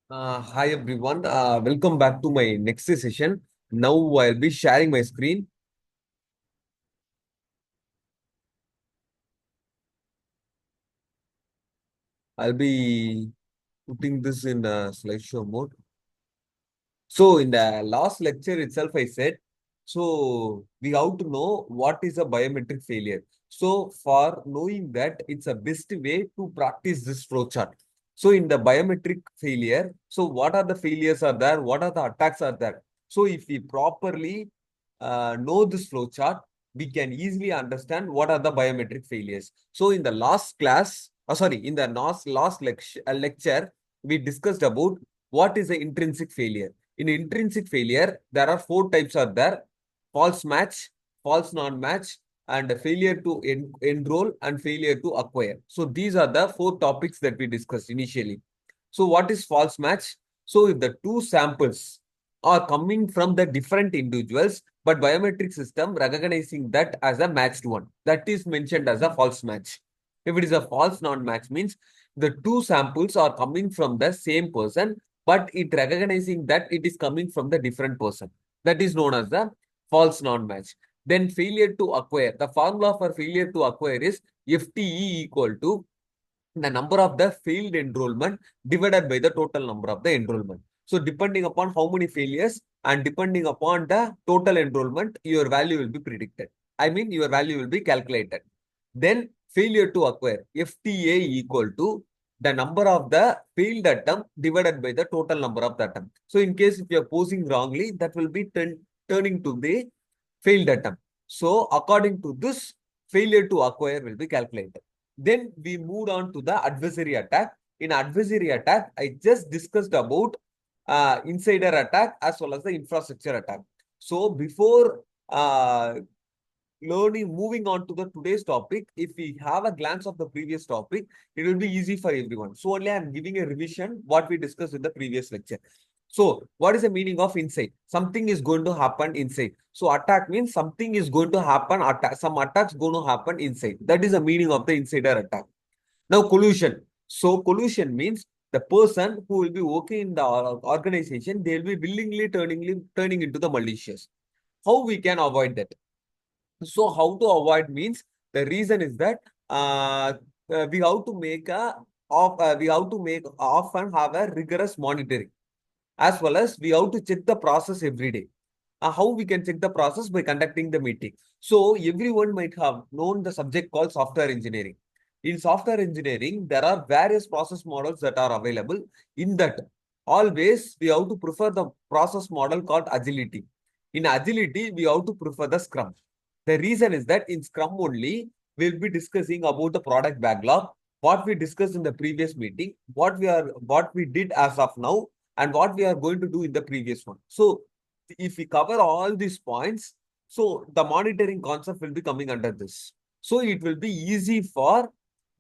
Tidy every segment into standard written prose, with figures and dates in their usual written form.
Hi everyone. Welcome back to my next session. Now I'll be sharing my screen. I'll be putting this in slideshow mode. So in the last lecture itself, I said, so we have to know what is a biometric failure. So for knowing that, it's a best way to practice this flowchart. So in the biometric failure, so what are the failures are there? What are the attacks are there? So if we properly know this flowchart, we can easily understand what are the biometric failures. So in the last class, in the last lecture, we discussed about what is the intrinsic failure. In intrinsic failure, there are four types are there: false match, false non-match, and failure to enroll and failure to acquire. So these are the four topics that we discussed initially. So what is false match? So if the two samples are coming from the different individuals, but biometric system recognizing that as a matched one, that is mentioned as a false match. If it is a false non-match, means the two samples are coming from the same person, but it recognizing that it is coming from the different person. That is known as the false non-match. Then failure to acquire. The formula for failure to acquire is FTE equal to the number of the failed enrollment divided by the total number of the enrollment. So depending upon how many failures and depending upon the total enrollment, your value will be predicted. I mean, your value will be calculated. Then failure to acquire, FTA equal to the number of the failed attempt divided by the total number of the attempt. So in case if you are posing wrongly, that will be turning to the failed attempt. So according to this, failure to acquire will be calculated. Then we moved on to the adversary attack. In adversary attack, I just discussed about insider attack as well as the infrastructure attack. So before moving on to the today's topic, if we have a glance of the previous topic, it will be easy for everyone. So only I'm giving a revision what we discussed in the previous lecture. So what is the meaning of inside? Something is going to happen inside. So attack means something is going to happen. Some attacks going to happen inside. That is the meaning of the insider attack. Now collusion. So collusion means the person who will be working in the organization, they will be willingly turning into the malicious. How we can avoid that? So how to avoid means the reason is that we have to make we have to make often have a rigorous monitoring, as well as we have to check the process every day. How we can check the process? By conducting the meeting. So everyone might have known the subject called software engineering. In software engineering, there are various process models that are available. In that, always we have to prefer the process model called agility. In agility, we have to prefer the Scrum. The reason is that in Scrum only, we'll be discussing about the product backlog, what we discussed in the previous meeting, what we did as of now, and what we are going to do in the previous one. So if we cover all these points, so the monitoring concept will be coming under this. So it will be easy for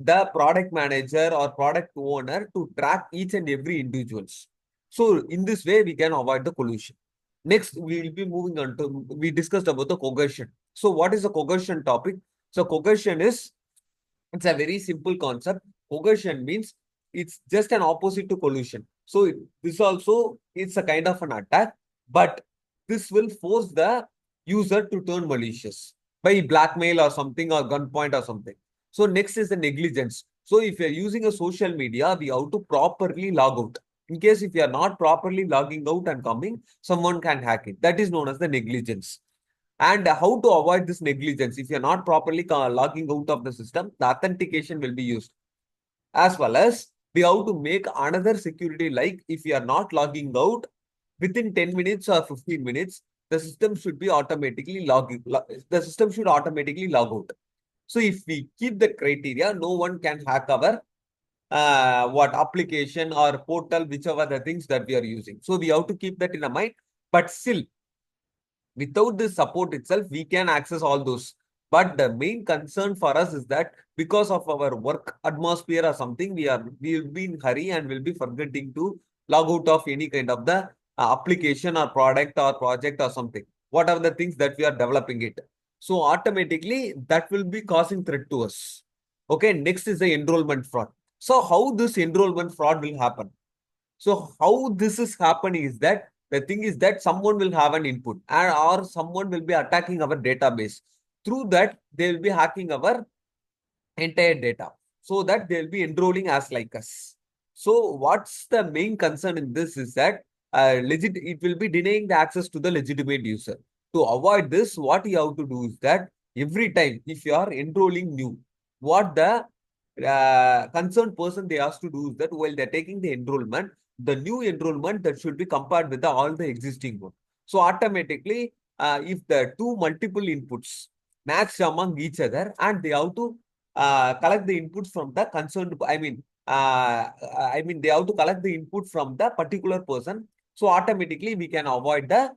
the product manager or product owner to track each and every individuals. So in this way, we can avoid the collusion. Next, we will be moving on to, we discussed about the coercion. So what is the coercion topic? So coercion is, it's a very simple concept. Coercion means it's just an opposite to collusion. So this also it's a kind of an attack, but this will force the user to turn malicious by blackmail or something or gunpoint or something. So next is the negligence. So if you're using a social media, we have to properly log out. In case if you are not properly logging out and coming, someone can hack it. That is known as the negligence. And how to avoid this negligence? If you're not properly logging out of the system, the authentication will be used. As well as we have to make another security, like if you are not logging out within 10 minutes or 15 minutes, the system should be automatically the system should automatically log out. So if we keep the criteria, no one can hack our what application or portal, whichever the things that we are using. So we have to keep that in a mind. But still, without this support itself, we can access all those. But the main concern for us is that because of our work atmosphere or something, we will be in hurry and will be forgetting to log out of any kind of the application or product or project or something. What are the things that we are developing it? So automatically that will be causing threat to us. Okay, next is the enrollment fraud. So how this enrollment fraud will happen? So how this is happening is that the thing is that someone will have an input and or someone will be attacking our database. Through that, they will be hacking our entire data so that they'll be enrolling as like us. So what's the main concern in this is that it will be denying the access to the legitimate user. To avoid this, what you have to do is that every time if you are enrolling new, what the concerned person they ask to do is that while they're taking the enrollment, the new enrollment that should be compared with all the existing one. So automatically, if the two multiple inputs match among each other and they have to collect the inputs from the concerned, they have to collect the input from the particular person. So automatically we can avoid the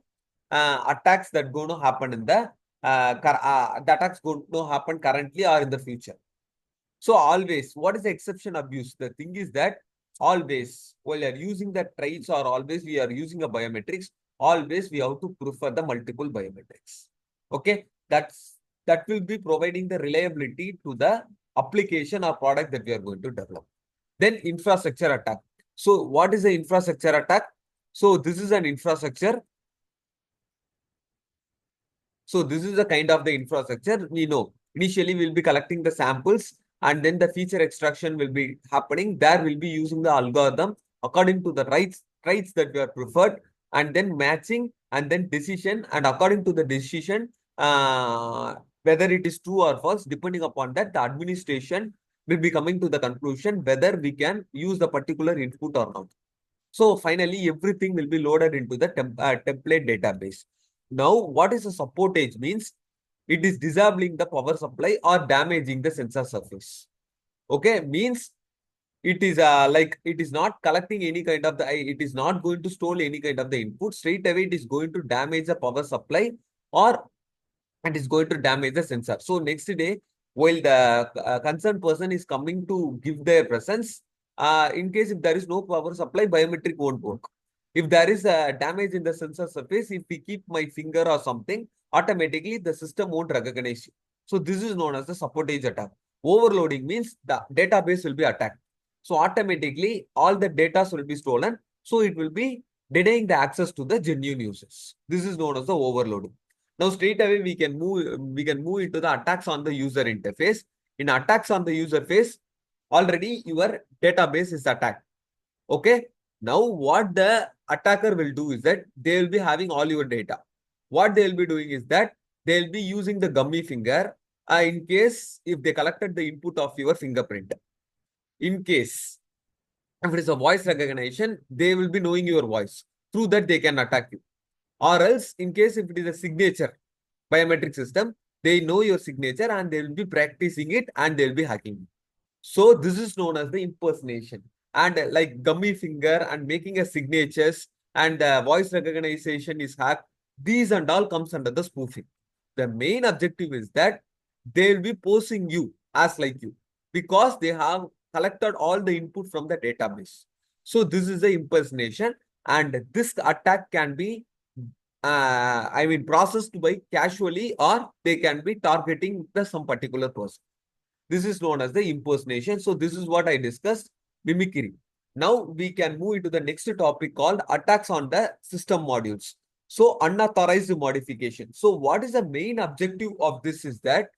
attacks that going to happen in the attacks going to happen currently or in the future. So always, what is the exception abuse? The thing is that always, while you are using the traits or always we are using a biometrics, always we have to prefer the multiple biometrics. Okay, that will be providing the reliability to the application or product that we are going to develop. Then infrastructure attack. So what is the infrastructure attack? So this is an infrastructure. So this is the kind of the infrastructure we know. Initially, we'll be collecting the samples and then the feature extraction will be happening. There will be using the algorithm according to the traits that we are preferred and then matching and then decision. And according to the decision, whether it is true or false, depending upon that, the administration will be coming to the conclusion whether we can use the particular input or not. So finally, everything will be loaded into the template database. Now, what is a support edge means? It is disabling the power supply or damaging the sensor surface. Okay, means it is it is not collecting any kind of it is not going to store any kind of the input. Straight away, it is going to damage the power supply or it is going to damage the sensor. So next day, while the concerned person is coming to give their presence, in case if there is no power supply, biometric won't work. If there is a damage in the sensor surface, if we keep my finger or something, automatically the system won't recognize you. So this is known as the supportage attack. Overloading means the database will be attacked. So automatically all the data will be stolen. So it will be denying the access to the genuine users. This is known as the overloading. Now straight away we can move into the attacks on the user interface. In attacks on the user face, already your database is attacked. Okay. Now what the attacker will do is that they will be having all your data. What they will be doing is that they will be using the gummy finger in case if they collected the input of your fingerprint. In case if it is a voice recognition, they will be knowing your voice. Through that, they can attack you. Or else, in case if it is a signature biometric system, they know your signature and they will be practicing it and they'll be hacking. So this is known as the impersonation. And like gummy finger and making a signatures and voice recognition is hacked. These and all comes under the spoofing. The main objective is that they will be posing you as like you because they have collected all the input from the database. So this is the impersonation and this attack can be processed by casually or they can be targeting some particular person. This is known as the impersonation. So this is what I discussed, mimicry. Now we can move into the next topic called attacks on the system modules. So unauthorized modification. So what is the main objective of this is that,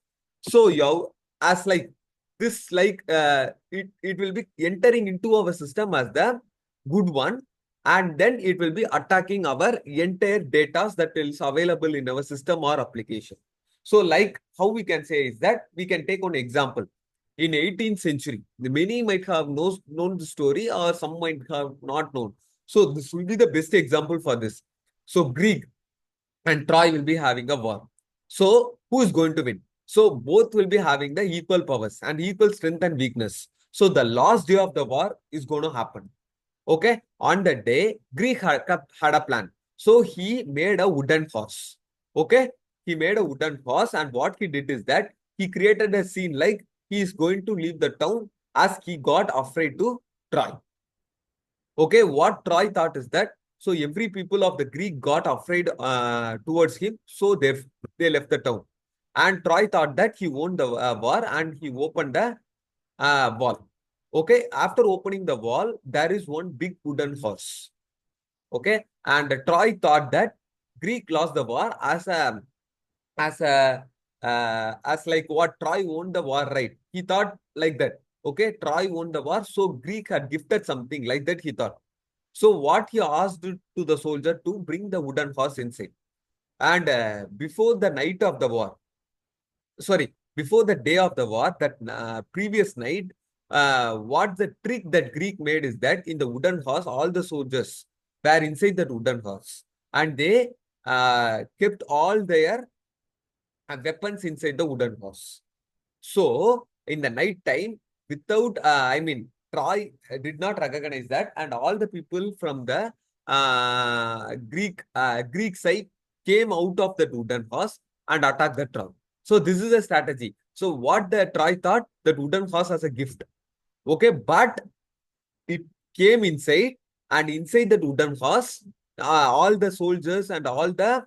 so you as like this, it will be entering into our system as the good one and then it will be attacking our entire data that is available in our system or application. So like how we can say is that we can take an example. In 18th century, the many might have known the story or some might have not known. So this will be the best example for this. So Greek and Troy will be having a war. So who is going to win? So both will be having the equal powers and equal strength and weakness. So the last day of the war is going to happen. Okay. On the day, Greek had a plan. So he made a wooden horse. Okay. He made a wooden horse and what he did is that he created a scene like he is going to leave the town as he got afraid to Troy. Okay. What Troy thought is that so every people of the Greek got afraid towards him. So they left the town. And Troy thought that he won the war and he opened the wall. Okay, after opening the wall, there is one big wooden horse. Okay, and Troy thought that Greek lost the war as like what Troy won the war, right? He thought like that. Okay, Troy won the war, so Greek had gifted something like that. He thought. So what he asked to the soldier to bring the wooden horse inside, and before the night of the war, sorry, before the day of the war, that previous night, what the trick that Greek made is that in the wooden horse, all the soldiers were inside that wooden horse, and they kept all their weapons inside the wooden horse. So in the night time, without, Troy did not recognize that, and all the people from the Greek side came out of the wooden horse and attacked the Troy. So this is a strategy. So what the Troy thought, that wooden horse as a gift. Okay, but it came inside, and inside the wooden horse, all the soldiers and all the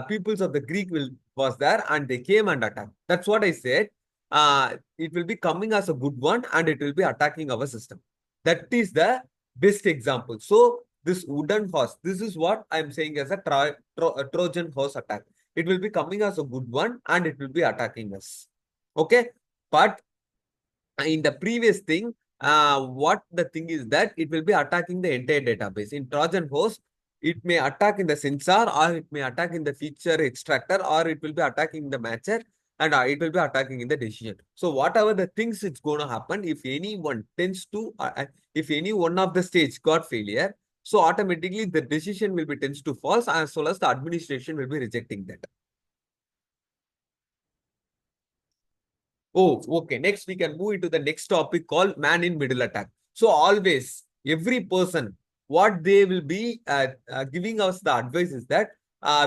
peoples of the Greek will was there, and they came and attacked. That's what I said. It will be coming as a good one, and it will be attacking our system. That is the best example. So this wooden horse, this is what I'm saying as a Trojan horse attack. It will be coming as a good one, and it will be attacking us. Okay, but in the previous thing, what the thing is that it will be attacking the entire database. In Trojan horse, it may attack in the sensor, or it may attack in the feature extractor, or it will be attacking the matcher, and it will be attacking in the decision. So whatever the things it's going to happen, if anyone tends to, if any one of the stage got failure, so automatically the decision will be tends to false, as well as the administration will be rejecting that. Oh, okay. Next, we can move into the next topic called man in middle attack. So always, every person, what they will be giving us the advice is that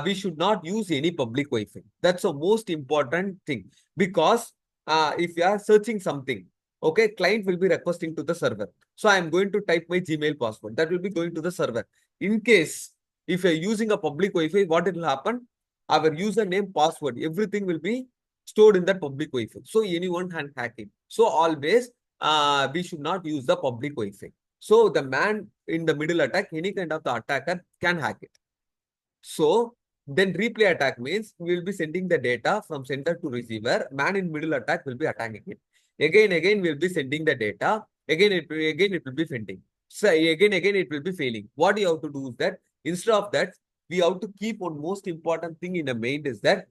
we should not use any public Wi-Fi. That's the most important thing, because if you are searching something, okay, client will be requesting to the server. So I am going to type my Gmail password. That will be going to the server. In case if you're using a public Wi-Fi, what will happen? Our username, password, everything will be stored in that public Wi-Fi. So anyone can hack it. So always we should not use the public Wi-Fi. So the man in the middle attack, any kind of the attacker can hack it. So then replay attack means we will be sending the data from sender to receiver. Man in middle attack will be attacking it. Again, we'll be sending the data. Again, it will be fending. So again, it will be failing. What you have to do is that instead of that, we have to keep one most important thing in the mind is that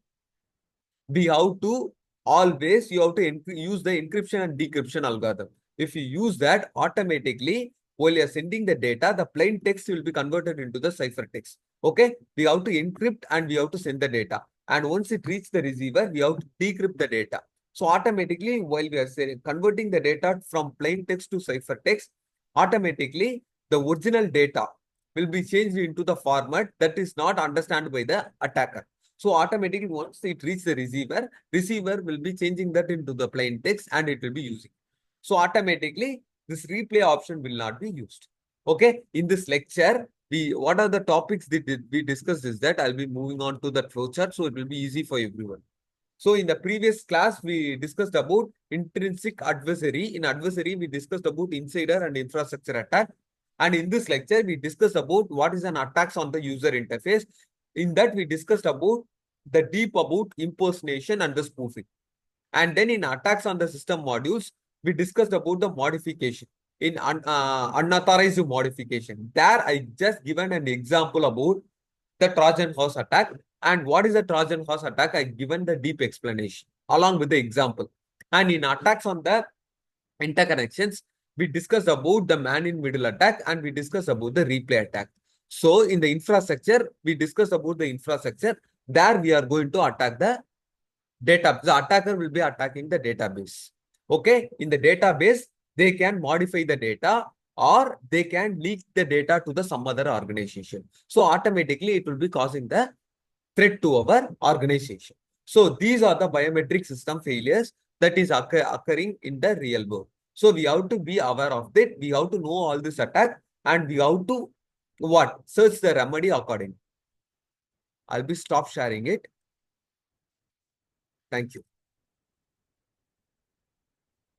we have to always, you have to use the encryption and decryption algorithm. If you use that, automatically while you're sending the data, the plain text will be converted into the ciphertext. Okay, we have to encrypt and we have to send the data, and once it reaches the receiver, we have to decrypt the data. So automatically while we are converting the data from plain text to ciphertext, automatically the original data will be changed into the format that is not understood by the attacker. So automatically once it reaches the receiver will be changing that into the plain text and it will be using. So automatically this replay option will not be used. Okay, in this lecture, what are the topics that we discussed is that I'll be moving on to the flowchart, so it will be easy for everyone. So in the previous class, we discussed about intrinsic adversary. In adversary, we discussed about insider and infrastructure attack. And in this lecture, we discussed about what is an attacks on the user interface. In that, we discussed about the deep about impersonation and the spoofing. And then in attacks on the system modules, we discussed about the modification in unauthorized modification. There, I just given an example about the Trojan horse attack. And what is the Trojan horse attack? I given the deep explanation along with the example. And in attacks on the interconnections, we discussed about the man in middle attack and we discussed about the replay attack. So in the infrastructure, we discussed about the infrastructure. There we are going to attack the data. The attacker will be attacking the database. Okay, in the database, they can modify the data or they can leak the data to the some other organization. So automatically it will be causing the threat to our organization. So these are the biometric system failures that is occurring in the real world. So we have to be aware of that. We have to know all this attack and we have to what? Search the remedy accordingly. I'll be stop sharing it. Thank you.